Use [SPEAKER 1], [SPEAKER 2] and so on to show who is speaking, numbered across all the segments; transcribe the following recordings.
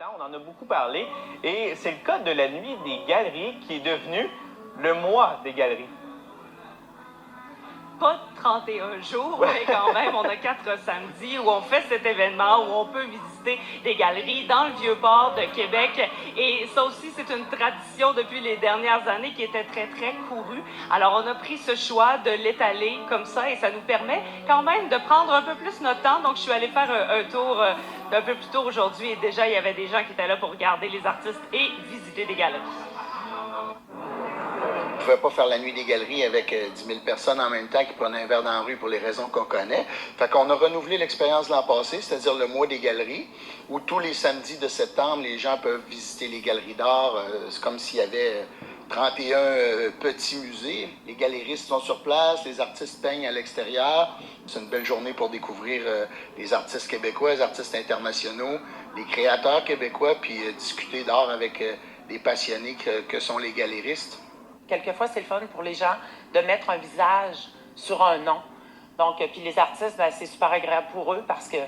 [SPEAKER 1] On en a beaucoup parlé et c'est le cas de la nuit des galeries qui est devenu le mois des galeries.
[SPEAKER 2] Pas 31 jours, mais quand même, on a 4 samedis où on fait cet événement, où on peut visiter des galeries dans le Vieux-Port de Québec. Et ça aussi, c'est une tradition depuis les dernières années qui était très, très courue. Alors, on a pris ce choix de l'étaler comme ça et ça nous permet quand même de prendre un peu plus notre temps. Donc, je suis allée faire un tour un peu plus tôt aujourd'hui et déjà, il y avait des gens qui étaient là pour regarder les artistes et visiter des galeries.
[SPEAKER 3] On ne pouvait pas faire la nuit des galeries avec 10 000 personnes en même temps qui prenaient un verre dans la rue pour les raisons qu'on connaît. Fait qu'on a renouvelé l'expérience l'an passé, c'est-à-dire le mois des galeries, où tous les samedis de septembre, les gens peuvent visiter les galeries d'art. C'est comme s'il y avait 31 petits musées. Les galéristes sont sur place, les artistes peignent à l'extérieur. C'est une belle journée pour découvrir les artistes québécois, les artistes internationaux, les créateurs québécois, puis discuter d'art avec des passionnés que sont les galéristes.
[SPEAKER 4] Quelquefois, c'est le fun pour les gens de mettre un visage sur un nom. Donc, puis les artistes, ben, c'est super agréable pour eux parce que,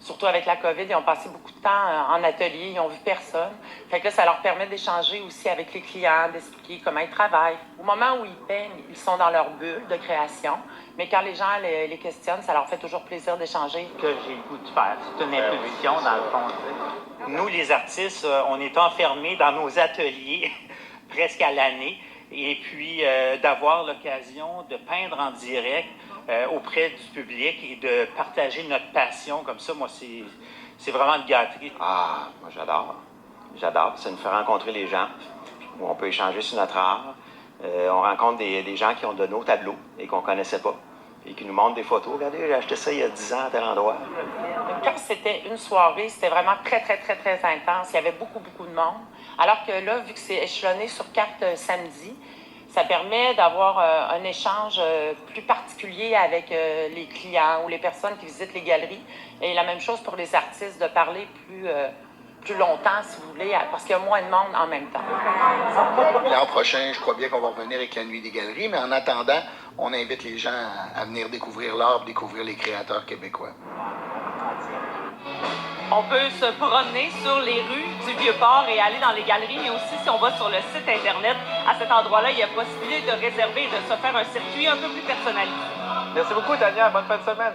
[SPEAKER 4] surtout avec la COVID, ils ont passé beaucoup de temps en atelier, ils n'ont vu personne. Fait que là, ça leur permet d'échanger aussi avec les clients, d'expliquer comment ils travaillent. Au moment où ils peignent, ils sont dans leur bulle de création. Mais quand les gens les questionnent, ça leur fait toujours plaisir d'échanger.
[SPEAKER 5] Que j'ai le goût de faire. C'est une impulsion, dans le fond. Nous, les artistes, on est enfermés dans nos ateliers presque à l'année. Et puis d'avoir l'occasion de peindre en direct auprès du public et de partager notre passion comme ça, moi, c'est vraiment une gâterie.
[SPEAKER 6] Ah, moi j'adore. J'adore. Ça nous fait rencontrer les gens, où on peut échanger sur notre art. On rencontre des gens qui ont de nos tableaux et qu'on ne connaissait pas, et qui nous montrent des photos. Regardez, j'ai acheté ça il y a 10 ans à tel endroit.
[SPEAKER 4] Quand c'était une soirée, c'était vraiment très, très, très, très intense. Il y avait beaucoup, beaucoup de monde. Alors que là, vu que c'est échelonné sur 4 samedis, ça permet d'avoir un échange plus particulier avec les clients ou les personnes qui visitent les galeries. Et la même chose pour les artistes, de parler plus longtemps, si vous voulez, parce qu'il y a moins de monde en même temps.
[SPEAKER 3] L'an prochain, je crois bien qu'on va revenir avec la nuit des galeries, mais en attendant, on invite les gens à venir découvrir l'art, découvrir les créateurs québécois.
[SPEAKER 2] On peut se promener sur les rues du Vieux-Port et aller dans les galeries, mais aussi si on va sur le site Internet, à cet endroit-là, il y a possibilité de réserver et de se faire un circuit un peu plus personnalisé.
[SPEAKER 1] Merci beaucoup, Tania. Bonne fin de semaine.